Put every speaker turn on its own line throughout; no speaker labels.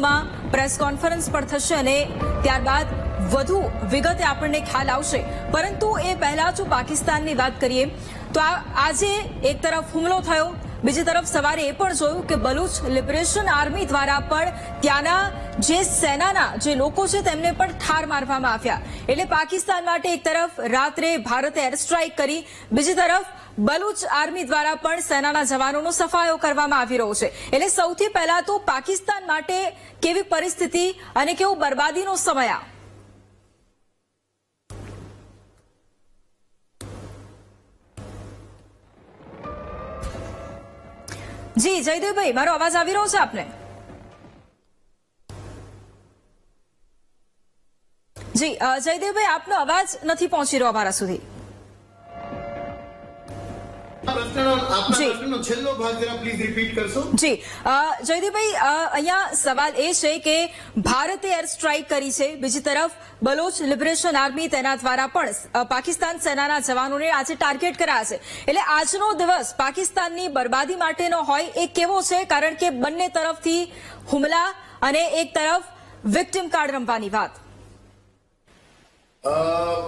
મિનિટોમાં press conference પણ થશે અને ત્યારબાદ વધુ વિગતે આપણને ખ્યાલ આવશે. પરંતુ એ પહેલા જો પાકિસ્તાનની વાત કરીએ તો આજે એક તરફ હુમલો થયો, બીજી તરફ સવારે એ પણ જોયું કે બલુચ લિબરેશન આર્મી દ્વારા પણ ત્યાંના જે સેનાના જે લોકો છે તેમને પણ ઠાર મારવામાં આવ્યા. એટલે પાકિસ્તાન માટે એક તરફ રાત્રે ભારતે એર સ્ટ્રાઇક કરી, બીજી તરફ બલુચ આર્મી દ્વારા પણ સેનાના જવાનોનો સફાયો કરવામાં આવી રહ્યો છે. એટલે સૌથી પહેલા તો પાકિસ્તાન માટે કેવી પરિસ્થિતિ અને કેવો બરબાદીનો સમય? જી જયદેવભાઈ, મારો અવાજ આવી રહ્યો છે આપને? જી જયદેવભાઈ, આપનો અવાજ નથી પહોંચી રહ્યો અમારા સુધી. જી જયદીપભાઈ, અહીંયા સવાલ એ છે કે ભારતે એર સ્ટ્રાઇક કરી છે, બીજી તરફ બલોચ લિબરેશન આર્મી તેના દ્વારા પણ પાકિસ્તાન સેનાના જવાનોને આજે ટાર્ગેટ કર્યા છે. એટલે આજનો દિવસ પાકિસ્તાનની બરબાદી માટેનો હોય એ કેવો છે? કારણ કે બંને તરફથી હુમલા અને એક તરફ વિક્ટિમ કાર્ડ રમવાની વાત.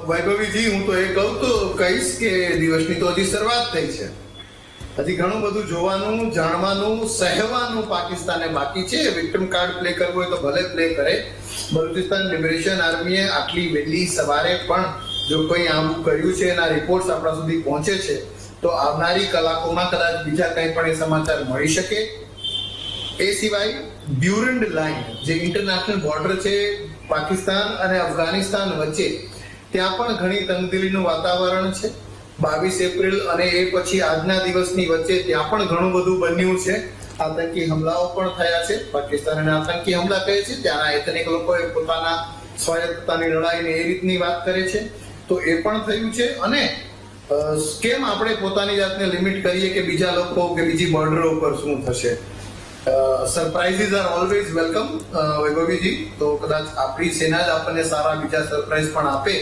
વૈભવીજી, હું તો એ કહીશ કે દિવસની તો હજી શરૂઆત થઈ છે. હજી ઘણું બધું જોવાનું, જાણવાનું, સહેવાનું પાકિસ્તાને બાકી છે. વિક્ટિમ કાર્ડ પ્લે કરવો હોય તો ભલે પ્લે કરે. બલુચિસ્તાન લિબરેશન આર્મીએ આટલી વહેલી સવારે પણ જો કંઈ આવું કર્યું છે, એના રિપોર્ટ્સ આપણા સુધી પહોંચે છે, તો આવનારી કલાકોમાં કદાચ બીજા કંઈ પણ એ સમાચાર મળી શકે. એ સિવાય ડ્યુરન્ડ લાઇન, જે ઇન્ટરનેશનલ બોર્ડર છે પાકિસ્તાન અને અફઘાનિસ્તાન વચ્ચે, ત્યાં પણ ઘણી તંગદિલીનું વાતાવરણ છે. 22 એપ્રિલ અને એ પછી આજના દિવસની વચ્ચે ત્યાં પણ ઘણું બધું બન્યું છે. આતંકી હુમલાઓ પણ થયા છે. પાકિસ્તાન અને આતંકી હુમલા કહે છે, ત્યાંના એથનિક લોકોએ પોતાના સ્વાયત્તતાની લડાઈને એ રીતની વાત કરે છે, તો એ પણ થયું છે. અને કેમ આપણે પોતાની જાતને લિમિટ કરીએ કે બીજા લોકો કે બીજી બોર્ડરો ઉપર શું થશે? Surprises are always welcome વૈભવીજી. તો કદાચ આપણી સેના જ આપણને સારા બીજા સરપ્રાઇઝ પણ આપે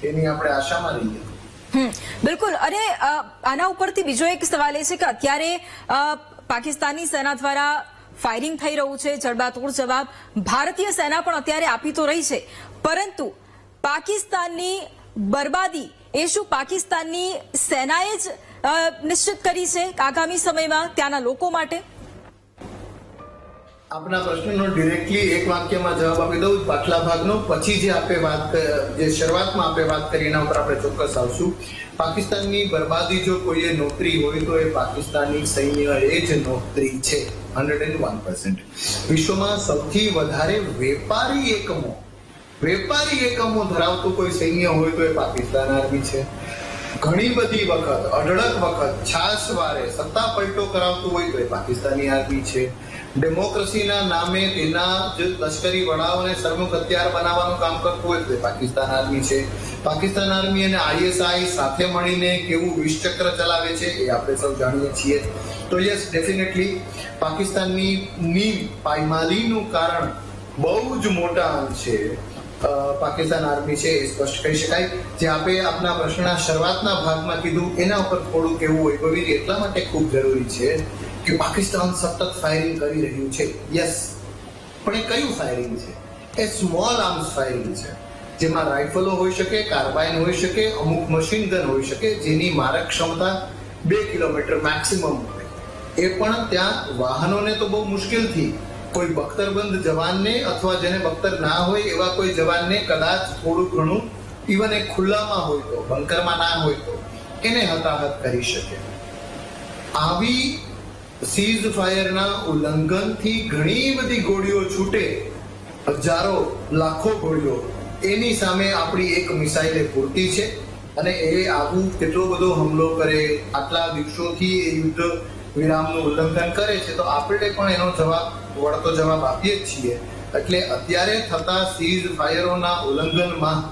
એની આપણે આશામાં રહીએ.
બિલકુલ. અને આના ઉપરથી બીજો એક સવાલ એ છે કે અત્યારે પાકિસ્તાની સેના દ્વારા ફાયરિંગ થઈ રહ્યું છે, જડબાતોડ જવાબ ભારતીય સેના પણ અત્યારે આપી તો રહી છે, પરંતુ પાકિસ્તાનની બરબાદી એ શું પાકિસ્તાનની સેનાએ જ નિશ્ચિત કરી છે આગામી સમયમાં ત્યાંના લોકો માટે?
આપના પ્રશ્નનો ડિરેક્ટલી એક વાક્યમાં જવાબ આપી દઉં, પાછલા ભાગનો. પછી જે શરૂઆતમાં આપણે વાત કરી એના ઉપર આપણે ચોક્કસ આવશું. પાકિસ્તાનની બરબાદી જો કોઈએ નોતરી હોય તો એ પાકિસ્તાની સૈન્ય એ જ નોતરી છે. 101%. વિશ્વમાં સૌથી વધારે વેપારી એકમો ધરાવતું કોઈ સૈન્ય હોય તો એ પાકિસ્તાન આર્મી છે. ઘણી બધી વખત, અઢળક વખત છાસવારે સત્તા પલટો કરાવતું હોય તો એ પાકિસ્તાની આર્મી છે. ડેમોક્રેસીના નામે તેના જે લશ્કરી વડાઓને સરમુખ હથિયાર બનાવવાનું કામ કરતું હોય તો પાકિસ્તાન આર્મી છે. પાકિસ્તાન આર્મી અને આઈએસઆઈ સાથે મળીને કેવું વિષચક્ર ચલાવે છે એ આપણે સૌ જાણીએ છીએ. તો યસ, ડેફિનેટલી પાકિસ્તાનની પાયમાલીનું કારણ બહુ જ મોટા અંશે પાકિસ્તાન આર્મી છે, એ સ્પષ્ટ કહી શકાય. જે આપણે આપના પ્રશ્નના શરૂઆતના ભાગમાં કીધું એના ઉપર થોડું કહેવું હોય ભવિ એટલા માટે ખૂબ જરૂરી છે કે પાકિસ્તાન સતત ફાયરિંગ કરી રહ્યું છે. યસ, પણ એ કયું ફાયરિંગ છે? એ સ્મોલ આર્મ્સ ફાયરિંગ છે, જેમાં રાઇફલો હોઈ શકે, કાર્બાઇન હોઈ શકે, અમુક મશીન ગન હોઈ શકે, જેની મારક ક્ષમતા 2 કિલોમીટર મેક્સિમમ હોય. એ પણ ત્યાં વાહનોને તો બહુ મુશ્કેલથી, કોઈ બખ્તરબંધ જવાનને અથવા જેને બખ્તર ના હોય એવા કોઈ જવાનને કદાચ થોડું ઘણું, ઇવન એ ખુલ્લામાં હોય તો, બંકરમાં ના હોય તો એને હતાહત કરી શકે. આવી સીઝ ફાયરના ઉલ્લંઘનથી ઘણી બધી ગોળીઓ છૂટે, હજારો લાખો ગોળીઓ, એની સામે આપણી એક મિસાઇલ પૂરતી છે. અને એ આવું કેટલો બધો હુમલો કરે, આટલા દિવસોથી એ યુદ્ધ વિરામનું ઉલ્લંઘન કરે છે, તો આપણે પણ એનો વળતો જવાબ આપીએ જ છીએ. એટલે અત્યારે થતા સીઝ ફાયરોના ઉલ્લંઘનમાં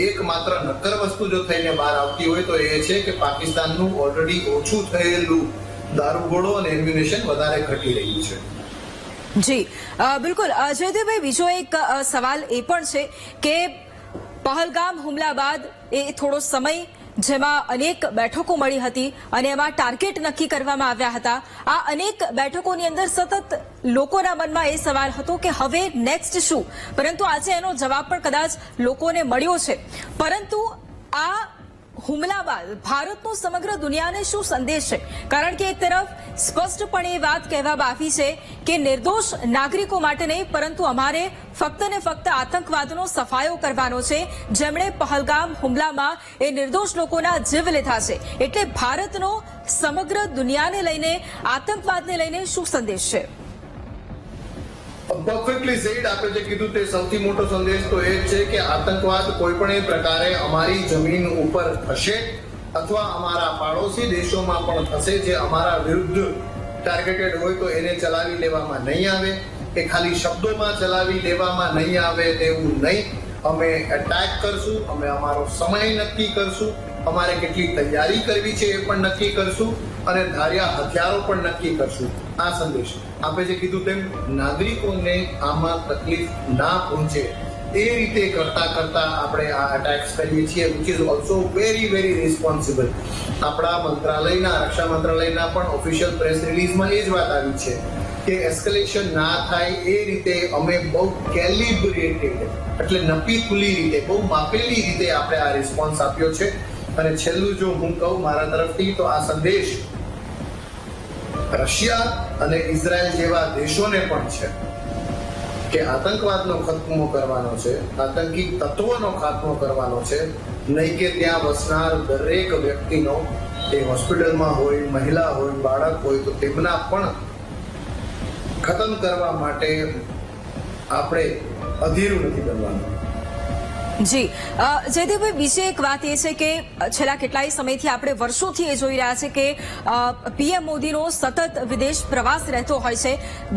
એકમાત્ર નક્કર વસ્તુ જો થઈને બહાર આવતી હોય તો એ છે કે પાકિસ્તાનનું ઓલરેડી ઓછું થયેલું દારૂગોળો અને એમ્યુનેશન વધારે ઘટી રહ્યું છે.
જી બિલકુલ. જયદેવભાઈ, બીજો એક સવાલ એ પણ છે કે પહલગામ હુમલા બાદ એ થોડો સમય જેમાં અનેક બેઠકો મળી હતી અને એમાં ટાર્ગેટ નક્કી કરવામાં આવ્યા હતા. આ અનેક બેઠકોની અંદર સતત લોકોના મનમાં એ સવાલ હતો કે હવે નેક્સ્ટ શું, પરંતુ આજે એનો જવાબ પણ કદાચ લોકોને મળ્યો છે. પરંતુ આ હુમલા બાદ ભારતનો સમગ્ર દુનિયાને શું સંદેશ છે? કારણ કે એક તરફ સ્પષ્ટપણે એ વાત કહેવામાં આવી છે કે નિર્દોષ નાગરિકો માટે નહીં, પરંતુ અમારે ફક્ત ને ફક્ત આતંકવાદનો સફાયો કરવાનો છે, જેમણે પહલગામ હુમલામાં એ નિર્દોષ લોકોના જીવ લીધા છે. એટલે ભારતનો સમગ્ર દુનિયાને લઈને, આતંકવાદને લઈને શું સંદેશ છે?
Perfectly said. આપણે જે કીધું તે સૌથી મોટો સંદેશ તો એ જ છે કે આતંકવાદ કોઈ પણ પ્રકારે અમારી જમીન ઉપર થશે અથવા અમારા પાડોશી દેશોમાં પણ થશે. જે અમારા વિરુદ્ધ ટાર્ગેટેડ હોય તો એને ચલાવી લેવામાં નહીં આવે, કે ખાલી શબ્દોમાં ચલાવી લેવામાં નહીં આવે તેવું નહીં. અમે એટેક કરશું, અમે અમારો સમય નક્કી કરશું, અમારે કેટલી તૈયારી કરવી છે એ પણ નક્કી કરશું અને ધાર્યા હથિયારો પણ નક્કી કરશું. આ સંદેશ આપણે જે કીધું તેમ નાગરિકોને આમાં તકલીફ ના પહોંચે એ રીતે કરતા આપણે આ અટેક્સ કરીએ છીએ, which is also very very responsible. આપણા મંત્રાલયના, રક્ષા મંત્રાલયના પણ ઓફિશિયલ પ્રેસ રિલીઝમાં એ જ વાત આવી છે કે એસ્કેલેશન ના થાય એ રીતે અમે બહુ કેલિબ્રેટેડ, એટલે નપી ખુલ્લી રીતે, બહુ માપેલી રીતે આપણે આ રિસ્પોન્સ આપ્યો છે. અને છેલ્લું જો હું કહું મારા તરફથી તો આ સંદેશ રશિયા અને ઇઝરાયલ જેવા દેશોને પણ છે કે આતંકવાદનો ખાત્મો કરવાનો છે, આતંકી તત્વોનો ખાત્મો કરવાનો છે, નહીં કે ત્યાં વસનાર દરેક વ્યક્તિનો, એ હોસ્પિટલમાં હોય, મહિલા હોય, બાળક હોય, તો તેમના પણ ખતમ કરવા માટે આપણે અધીરું નથી બનવાનું.
જી જયદેવભાઈ, બીજી એક વાત એ છે કે છેલ્લા કેટલાય સમયથી આપણે વર્ષોથી એ જોઈ રહ્યા છે કે પીએમ મોદીનો સતત વિદેશ પ્રવાસ રહેતો હોય છે.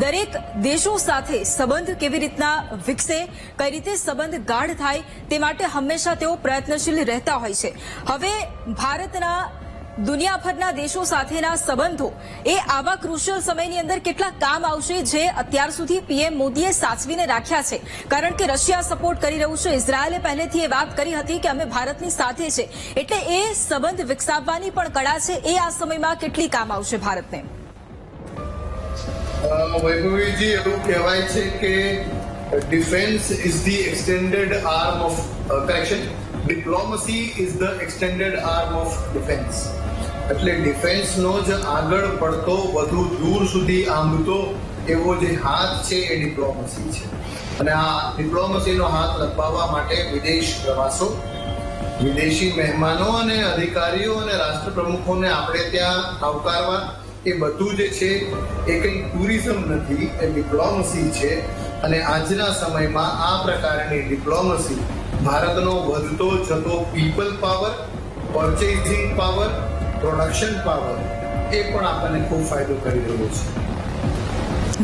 દરેક દેશો સાથે સંબંધ કેવી રીતના વિકસે, કઈ રીતે સંબંધ ગાઢ થાય, તે માટે હંમેશા તેઓ પ્રયત્નશીલ રહેતા હોય છે. હવે ભારતના દુનિયાભરના દેશો સાથેના સંબંધો એ આવા ક્રુશિયલ સમયની અંદર કેટલા કામ આવશે, જે અત્યાર સુધી પીએમ મોદીએ સાચવીને રાખ્યા છે? કારણ કે રશિયા સપોર્ટ કરી રહ્યું છે, ઇઝરાયલે પહેલેથી એ વાત કરી હતી કે અમે ભારતની સાથે છે, એટલે એ સંબંધ વિકસાવવાની પણ કળા છે, એ આ સમયમાં કેટલી કામ આવશે ભારતને?
વૈભવીજી, એવું કહેવાય છે કે defence is the extended arm of correction, diplomacy is the extended arm of defence. એટલે ડિફેન્સનો જ આગળ પડતો, વધુ દૂર સુધી આંબતો એવો જે હાથ છે એ ડિપ્લોમસી છે. અને આ ડિપ્લોમસીનો હાથ લંબાવવા માટે વિદેશ પ્રવાસો, વિદેશી મહેમાનો અને અધિકારીઓ અને રાષ્ટ્ર પ્રમુખોને આપણે ત્યાં આવકારવા, એ બધું જે છે એ કંઈ ટુરિઝમ નથી, એ ડિપ્લોમસી છે. અને આજના સમયમાં આ પ્રકારની ડિપ્લોમસી ભારતનો વધતો જતો people power, purchasing power, production power, એ પણ આપણને ખૂબ ફાયદો કરી રહ્યો છે.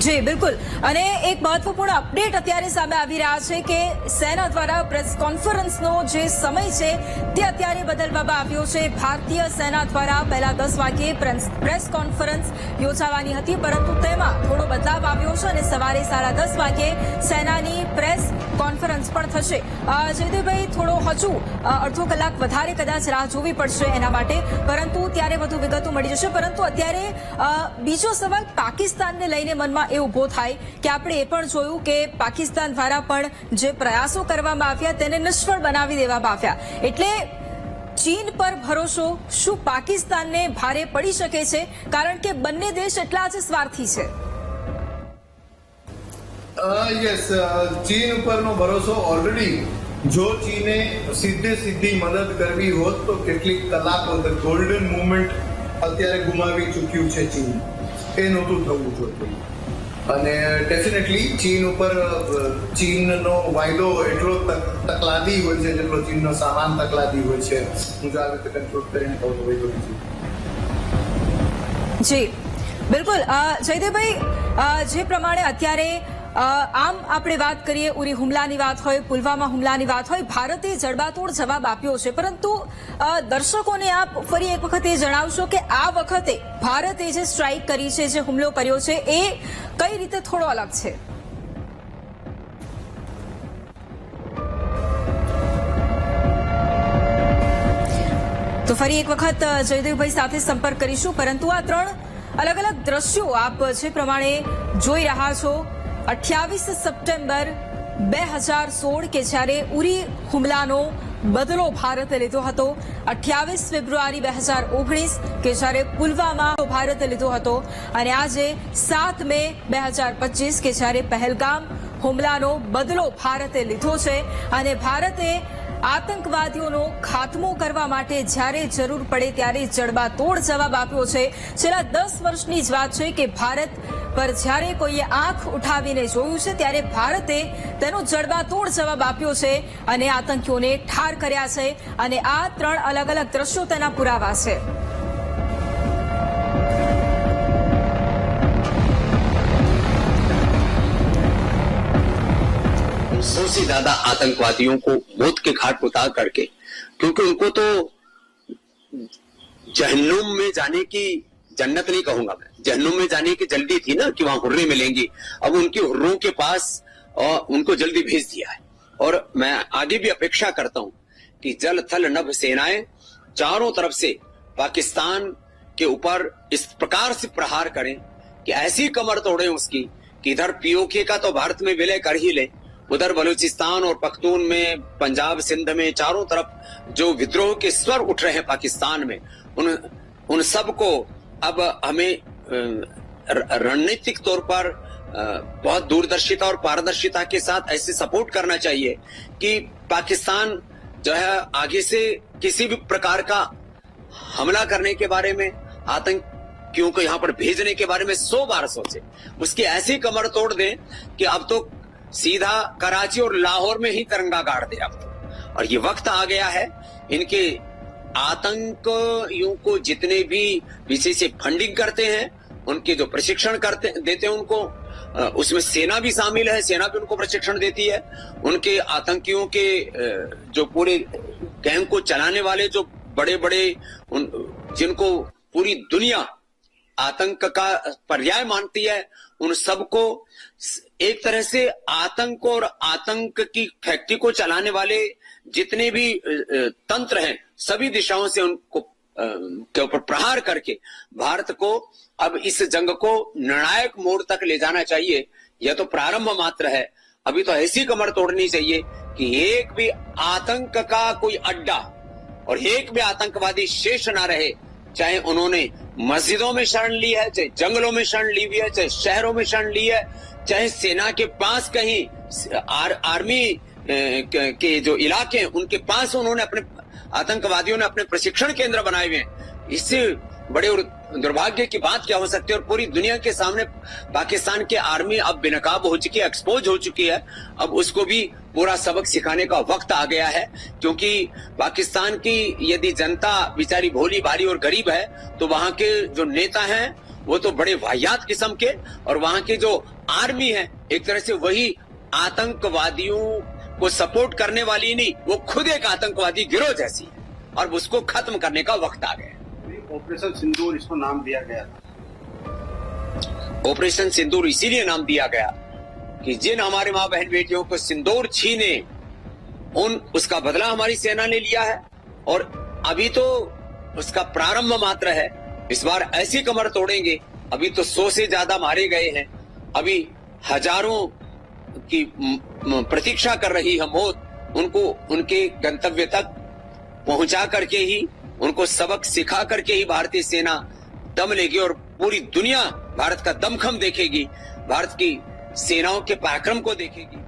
જી બિલકુલ. અને એક મહત્વપૂર્ણ અપડેટ અત્યારે સામે આવી રહ્યા છે કે સેના દ્વારા પ્રેસ કોન્ફરન્સનો જે સમય છે તે અત્યારે બદલવામાં આવ્યો છે. ભારતીય સેના દ્વારા પહેલા 10 વાગ્યે પ્રેસ કોન્ફરન્સ યોજાવાની હતી, પરંતુ તેમાં થોડો બદલાવ આવ્યો છે અને સવારે 10:30 વાગ્યે સેનાની પ્રેસ કોન્ફરન્સ પણ થશે. જયદેવભાઈ, થોડો હજુ અડધો કલાક વધારે કદાચ રાહ જોવી પડશે એના માટે, પરંતુ ત્યારે વધુ વિગતો મળી જશે. પરંતુ અત્યારે બીજો સવાલ પાકિસ્તાનને લઈને મનમાં એ ઉભો થાય કે આપણે એ પણ જોયું કે પાકિસ્તાન દ્વારા પણ જે પ્રયાસો કરવામાં આવ્યા તેને નિષ્ફળ બનાવી દેવામાં આવ્યા. એટલે ચીન પર ભરોસો શું પાકિસ્તાનને ભારે પડી શકે છે? કારણ કે બંને દેશ એટલા જ સ્વાર્થી છે.
યસ, ચીન ઉપરનો ભરોસો ઓલરેડી, જો ચીને સીધી મદદ કરવી હોત તો કેટલીક કલાકો, ગોલ્ડન મુવમેન્ટ અત્યારે ગુમાવી ચૂક્યું છે ચીન. એ નહોતું થવું જોઈતું. અને ડેફિનેટલી ચીન ઉપર ચીનનો વાયદો એટલો તકલાદી હોય છે જેટલો ચીનનો સામાન તકલાદી હોય છે. હું જો આ રીતે કંટ્રોલ કરીને કહું તો હોય
જી બિલકુલ. જયદેવભાઈ, જે પ્રમાણે અત્યારે આમ આપણે વાત કરીએ, ઉરી હુમલાની વાત હોય, પુલવામા હુમલાની વાત હોય, ભારતે જડબાતોડ જવાબ આપ્યો છે, પરંતુ દર્શકોને આપ ફરી એક વખત એ જણાવશો કે આ વખતે ભારતે જે સ્ટ્રાઇક કરી છે, જે હુમલો કર્યો છે, એ કઈ રીતે થોડો અલગ છે? તો ફરી એક વખત જયદેવભાઈ સાથે સંપર્ક કરીશું, પરંતુ આ ત્રણ અલગ અલગ દ્રશ્યો આપ જે પ્રમાણે જોઈ રહ્યા છો 28 સપ્ટેમ્બર 2016 કે જ્યારે ઉરી હુમલાનો બદલો ભારતે લીધો હતો, 28 ફેબ્રુઆરી 2019 કે જ્યારે પુલવામા ભારતે લીધો હતો, અને આજે 7 મે 2025 કે જ્યારે પહેલગામ હુમલાનો બદલો ભારતે લીધો છે. અને ભારતે આતંકવાદીઓનો ખાત્મો કરવા માટે જ્યારે જરૂર પડે ત્યારે જડબાતોડ જવાબ આપ્યો છે. છેલ્લા 10 વર્ષની જ વાત છે કે ભારત પર જ્યારે કોઈએ આંખ ઉઠાવીને જોયું છે ત્યારે ભારતે તેનો જડબાતોડ જવાબ આપ્યો છે અને આતંકીઓને ઠાર કર્યા છે. અને આ 3 અલગ અલગ દ્રશ્યો તેના પુરાવા છે.
सौ से ज्यादा आतंकवादियों को मौत के घाट उतार करके, क्योंकि उनको तो जहन्नुम में जाने की, जन्नत नहीं कहूंगा मैं, जहन्नुम में जाने की जल्दी थी ना कि वहां हुर्रे मिलेंगी. अब उनकी हुर्रों के पास उनको जल्दी भेज दिया है. और मैं आगे भी अपेक्षा करता हूं कि जल थल नभ सेनाएं चारों तरफ से पाकिस्तान के ऊपर इस प्रकार से प्रहार करें कि ऐसी कमर तोड़ें उसकी कि इधर पीओके का तो भारत में विलय कर ही ले, उधर बलूचिस्तान और पख्तून में, पंजाब सिंध में चारों तरफ जो विद्रोह के स्वर उठ रहे हैं पाकिस्तान में, उन सब को अब हमें रणनीतिक तौर पर बहुत दूरदर्शिता और पारदर्शिता के साथ ऐसे सपोर्ट करना चाहिए कि पाकिस्तान जो है आगे से किसी भी प्रकार का हमला करने के बारे में, आतंकियों को यहाँ पर भेजने के बारे में 100 बार सोचे, उसकी ऐसी कमर तोड़ दें कि अब तो सीधा कराची और लाहौर में ही तिरंगा गाड़ दे अब तो. और ये वक्त आ गया है इनके आतंकियों को जितने भी पीछे से फंडिंग करते हैं, उनके जो प्रशिक्षण देते हैं उनको, उसमें सेना भी शामिल है, सेना भी उनको प्रशिक्षण देती है. उनके आतंकियों के जो पूरे गैंग को चलाने वाले जो बड़े बड़े जिनको पूरी दुनिया आतंक का पर्याय मानती है, उन सबको एक तरह से आतंक और आतंक की फैक्ट्री को चलाने वाले जितने भी तंत्र हैं, सभी दिशाओं से उनको के ऊपर प्रहार करके भारत को अब इस जंग को निर्णायक मोड़ तक ले जाना चाहिए. यह तो प्रारंभ मात्र है. अभी तो ऐसी कमर तोड़नी चाहिए कि एक भी आतंक का कोई अड्डा और एक भी आतंकवादी शेष ना रहे, चाहे उन्होंने मस्जिदों में शरण ली है, चाहे जंगलों में शरण ली हुई है, चाहे शहरों में शरण ली है, चाहे सेना के पास कहीं आर्मी के जो इलाके हैं उनके पास उन्होंने अपने आतंकवादियों ने अपने प्रशिक्षण केंद्र बनाए हुए हैं. इससे बड़े दुर्भाग्य की बात क्या हो सकती है. और पूरी दुनिया के सामने पाकिस्तान की आर्मी अब बेनकाब हो चुकी है, एक्सपोज हो चुकी है. अब उसको भी पूरा सबक सिखाने का वक्त आ गया है, क्योंकि पाकिस्तान की यदि जनता बेचारी भोली भाली और गरीब है तो वहां के जो नेता हैं वो तो बड़े वाहियात किस्म के, और वहां की जो आर्मी है एक तरह से वही आतंकवादियों को सपोर्ट करने वाली नहीं, वो खुद एक आतंकवादी गिरोह जैसी है, और उसको खत्म करने का वक्त आ गया.
ऑपरेशन सिंदूर इसको नाम दिया गया.
ऑपरेशन सिंदूर इसीलिए नाम दिया गया कि जिन हमारे माँ बहन बेटियों को सिंदूर छीने उसका बदला हमारी सेना ने लिया है. और अभी तो उसका प्रारंभ मात्र है. इस बार ऐसी कमर तोड़ेंगे. अभी तो 100 से ज्यादा मारे गए हैं, अभी हजारों की प्रतीक्षा कर रही है मौत. उनको उनके गंतव्य तक पहुंचा करके ही, उनको सबक सिखा करके ही भारतीय सेना दम लेगी और पूरी दुनिया भारत का दमखम देखेगी, भारत की सेनाओं के पराक्रम को देखेगी.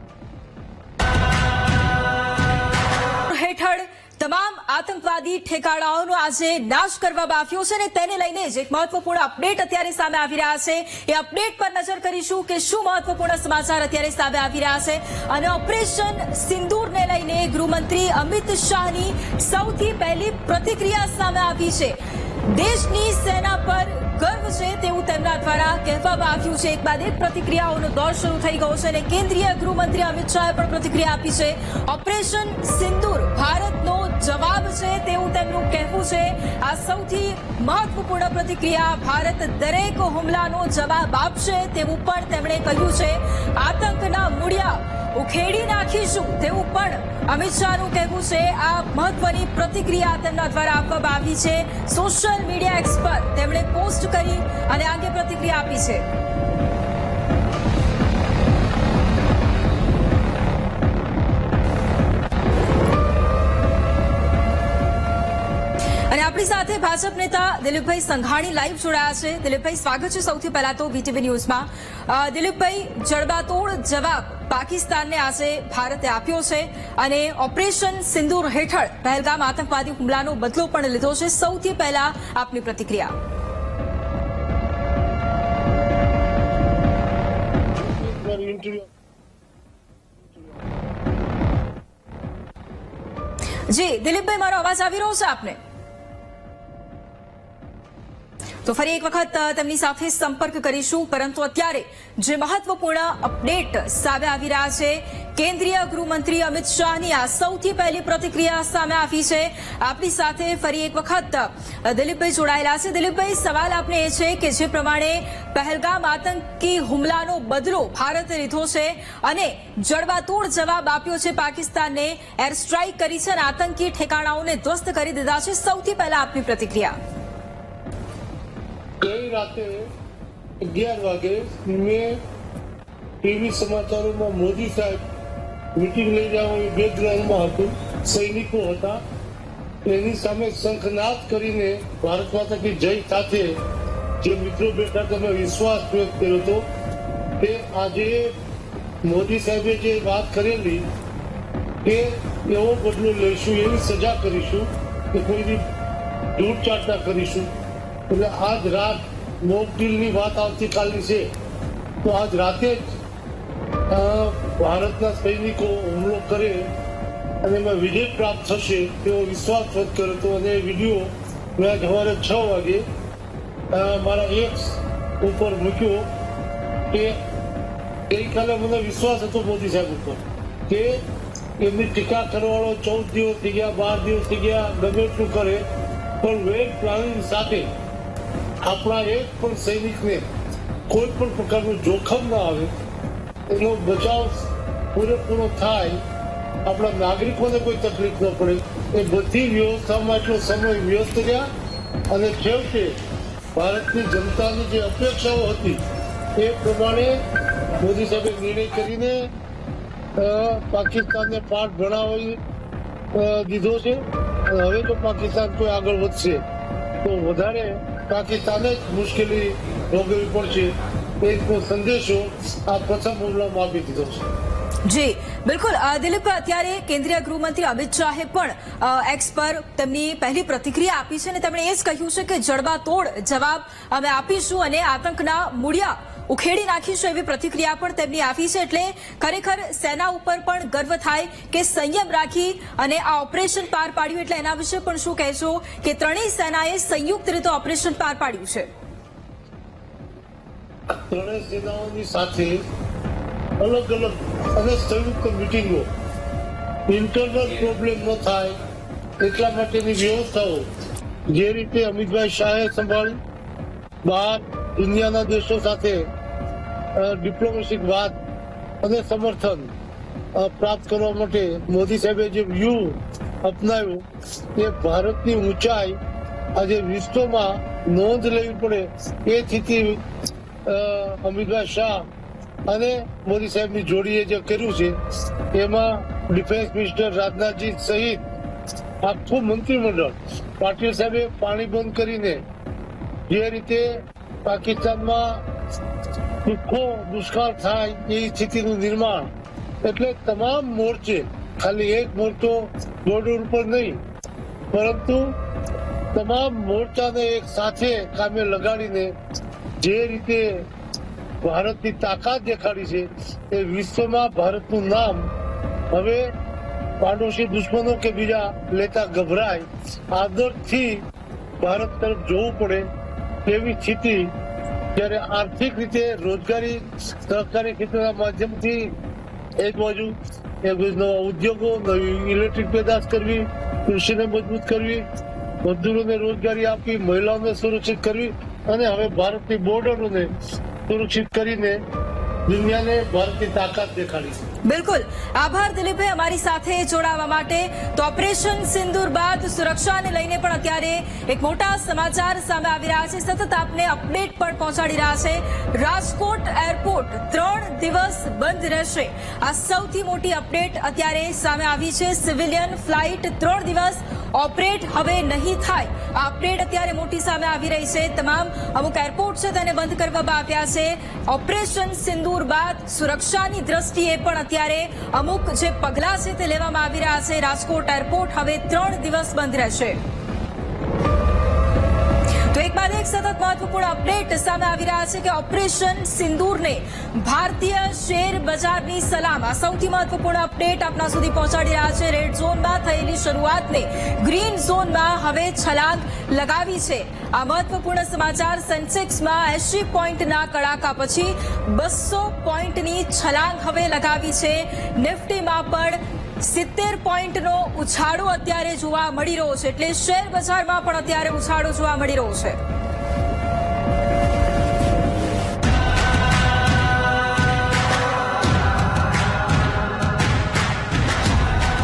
હેઠળ તમામ આતંકવાદી ઠેકાણાઓનો આજે નાશ કરવામાં આવ્યો છે, અને તેને લઈને જ એક મહત્વપૂર્ણ અપડેટ અત્યારે સામે આવી રહ્યા છે. એ અપડેટ પર નજર કરીશું કે શું મહત્વપૂર્ણ સમાચાર અત્યારે સામે આવી રહ્યા છે. અને ઓપરેશન સિંદૂરને લઈને ગૃહમંત્રી અમિત શાહની સૌથી પહેલી પ્રતિક્રિયા સામે આવી છે. દેશની સેના પર ગર્વ છે તેવું તેમના દ્વારા કહેવામાં આવ્યું છે. એક બાદ એક પ્રતિક્રિયાઓનો દોર શરૂ થઈ ગયો છે, અને કેન્દ્રીય ગૃહમંત્રી અમિત શાહે પણ પ્રતિક્રિયા આપી છે. ઓપરેશન સિંદૂર ભારતનો જવાબ છે તેવું તેમનું કહેવું છે. આ સૌથી મહત્વપૂર્ણ પ્રતિક્રિયા. ભારત દરેક હુમલાનો જવાબ આપશે તેવું પણ તેમણે કહ્યું છે. આતંકના મૂળિયા ઉખેડી નાખીશું તેવું પણ અમિત શાહનું કહેવું છે. આ મહત્વની પ્રતિક્રિયા તેમના દ્વારા આપવામાં આવી છે. સોશિયલ મીડિયા એક્સ પર તેમણે પોસ્ટ કરી અને આગે પ્રતિક્રિયા આપી છે. આપણી સાથે ભાજપ નેતા દિલીપભાઈ સંઘાણી લાઈવ જોડાયા છે. દિલીપભાઈ, સ્વાગત છે સૌથી પહેલા તો વીટીવી ન્યૂઝમાં. દિલીપભાઈ, જડબાતોડ જવાબ પાકિસ્તાનને આજે ભારતે આપ્યો છે અને ઓપરેશન સિંદૂર હેઠળ પહેલગામ આતંકવાદી હુમલાનો બદલો પણ લીધો છે. સૌથી પહેલા આપની પ્રતિક્રિયા. જી દિલીપભાઈ, મારો અવાજ આવી રહ્યો છે આપને? તો ફરી એક વખત તેમની સાથે સંપર્ક કરીશું, પરંતુ અત્યારે જે મહત્વપૂર્ણ અપડેટ સામે આવી રહ્યા છે, કેન્દ્રીય ગૃહમંત્રી અમિત શાહની આ સૌથી પહેલી પ્રતિક્રિયા સામે આવી છે. આપણી સાથે ફરી એક વખત દિલીપભાઈ જોડાયેલા છે. દિલીપભાઈ, સવાલ આપને એ છે કે જે પ્રમાણે પહેલગામ આતંકી હુમલાનો બદલો ભારતે લીધો છે અને જડબાતોડ જવાબ આપ્યો છે પાકિસ્તાનને, એર સ્ટ્રાઇક કરી છે અને આતંકી ઠેકાણાઓને ધ્વસ્ત કરી દીધા છે. સૌથી પહેલા આપની પ્રતિક્રિયા.
ગઈ રાતે 11 વાગે મેં ટીવી સમાચારોમાં મોદી સાહેબ મીટિંગ લઈ જવા એ બેકગ્રાઉન્ડમાં હતું, સૈનિકો હતા, એની સામે શંખનાદ કરીને ભારત માતા કી જય સાથે જે મિત્રો બેઠા તમે વિશ્વાસ વ્યક્ત કર્યો હતો કે આજે મોદી સાહેબે જે વાત કરેલી કે એવો બદલો લઈશું, એવી સજા કરીશું કે કોઈની દૂરચાટ ના કરીશું. એટલે આજ રાત મોક ડીલની વાત આવતીકાલની છે, તો આજ રાતે જ ભારતના સૈનિકો હુમલો કરે અને એમાં વિજય પ્રાપ્ત થશે તેવો વિશ્વાસ વ્યક્ત કર્યો હતો. અને વિડીયો મેં સવારે 6 વાગે મારા એક્સ ઉપર મૂક્યો કે ગઈકાલે મને વિશ્વાસ હતો મોદી સાહેબ ઉપર કે એમની ટીકા કરવાળો 14 દિવસ થઈ ગયા, 12 દિવસ થઈ ગયા, ગમે એટલું કરે પણ વેલ પ્લાનિંગ સાથે આપણા એક પણ સૈનિકને કોઈ પણ પ્રકારનું જોખમ ના આવે, એનો બચાવ પૂરેપૂરો થાય, આપણા નાગરિકોને કોઈ તકલીફ ન પડે, એ બધી વ્યવસ્થામાં એટલો સમય વ્યસ્ત રહ્યા. અને છેવટે ભારતની જનતાની જે અપેક્ષાઓ હતી એ પ્રમાણે મોદી સાહેબે નિર્ણય કરીને પાકિસ્તાનને પાઠ ભણાવી દીધો છે. અને હવે જો પાકિસ્તાન કોઈ આગળ વધશે તો વધારે પાકિસ્તાને જ મુશ્કેલી ભોગવવી પડશે, એક સંદેશો આ પ્રથમ હુમલામાં આપી દીધો છે.
જી બિલકુલ દિલીપભાઈ, અત્યારે કેન્દ્રીય ગૃહમંત્રી અમિત શાહે પણ એક્સ પર તેમની પહેલી પ્રતિક્રિયા આપી છે અને તેમણે એ જ કહ્યું છે કે જડબાતોડ જવાબ અમે આપીશું અને આતંકના મૂળિયા ઉખેડી નાખીશું, એવી પ્રતિક્રિયા પણ તેમની આપી છે. એટલે ખરેખર સેના ઉપર પણ ગર્વ થાય કે સંયમ રાખી અને આ ઓપરેશન પાર પાડ્યું. એટલે એના વિશે પણ શું કહેશો કે ત્રણેય સેનાએ સંયુક્ત રીતે ઓપરેશન પાર પાડ્યું છે?
ત્રણેય સેનાઓની સાથે અલગ અલગ અને સંયુક્ત મિટિંગો, ઇન્ટરનલ પ્રોબ્લેમ ન થાય એટલા માટેની વ્યવસ્થાઓ જે રીતે અમિતભાઈ શાહે સંભાળી, બહાર દુનિયાના દેશો સાથે ડિપ્લોમેટિક વાત અને સમર્થન પ્રાપ્ત કરવા માટે મોદી સાહેબે જે વ્યૂહ અપનાવ્યું એ ભારતની ઊંચાઈ આજે વિશ્વમાં નોંધ લેવી પડે એ સ્થિતિ અમિતભાઈ શાહ અને મોદી સાહેબની જોડીએ જે કર્યું છે એમાં ડિફેન્સ મિનિસ્ટર રાજનાથજી સહિત આખું મંત્રીમંડળ, પાટીલ સાહેબે પાણી બંધ કરીને જે રીતે પાકિસ્તાનમાં દુષ્કાળ થાય એ સ્થિતિનું નિર્માણ, એટલે તમામ મોરચે, ખાલી એક મોરચો બોર્ડર ઉપર નહીં પરંતુ તમામ મોરચાને એક સાથે કામે લગાડીને જે રીતે ભારતની તાકાત દેખાડી છે એ વિશ્વમાં ભારતનું નામ હવે પાડોશી દુશ્મનો કે બીજા લેતા ગભરાય, આદરથી ભારત તરફ જોવું પડે તેવી સ્થિતિ. જ્યારે આર્થિક રીતે રોજગારી સહકારી ક્ષેત્રના માધ્યમથી એક બાજુ નવા ઉદ્યોગો, નવી ઇલેક્ટ્રિક પેદાશ કરવી, કૃષિને મજબૂત કરવી, મજદૂરોને રોજગારી આપવી, મહિલાઓને સુરક્ષિત કરવી અને હવે ભારતની બોર્ડરોને સુરક્ષિત કરીને દુનિયાને ભારતની તાકાત દેખાડી.
બિલકુલ આભાર દિલીપભાઈ અમારી સાથે જોડાવા માટે. તો ઓપરેશન સિંદૂર બાદ સુરક્ષાને લઈને પણ અત્યારે એક મોટા સમાચાર સામે આવી રહ્યા છે. સતત આપને અપડેટ પણ પહોંચાડી રહ્યા છે. રાજકોટ એરપોર્ટ 3 દિવસ બંધ રહેશે, આ સૌથી મોટી અપડેટ અત્યારે સામે આવી છે. સિવિલિયન ફ્લાઇટ 3 દિવસ ઓપરેટ હવે નહીં થાય. આ અપડેટ અત્યારે મોટી સામે આવી રહી છે. તમામ અમુક એરપોર્ટ છે તેને બંધ કરવામાં આવ્યા છે. ઓપરેશન સિંદૂર બાદ સુરક્ષાની દ્રષ્ટિએ પણ અત્યારે અમુક જે પગલાં છે તે લેવામાં આવી રહ્યા છે. રાજકોટ એરપોર્ટ હવે 3 દિવસ બંધ રહેશે. તો એક બાદ એક સતત મહત્વપૂર્ણ અપડેટ સામે આવી રહ્યા છે કે ઓપરેશન સિંદૂરને ભારતીય શેર બજારની સલામ. આ સૌથી મહત્વપૂર્ણ અપડેટ આપના સુધી પહોંચાડી રહ્યા છે. રેડ ઝોનમાં થયેલી શરૂઆતને ગ્રીન ઝોનમાં હવે છલાંગ લગાવી છે. આ મહત્વપૂર્ણ સમાચાર. સેન્સેક્સમાં 80 પોઈન્ટના કડાકા પછી 200 પોઈન્ટની છલાંગ હવે લગાવી છે. નિફ્ટીમાં પણ 70 પોઈન્ટનો ઉછાળો અત્યારે જોવા મળી રહ્યો છે. એટલે શેર બજારમાં પણ અત્યારે ઉછાળો જોવા મળી રહ્યો છે.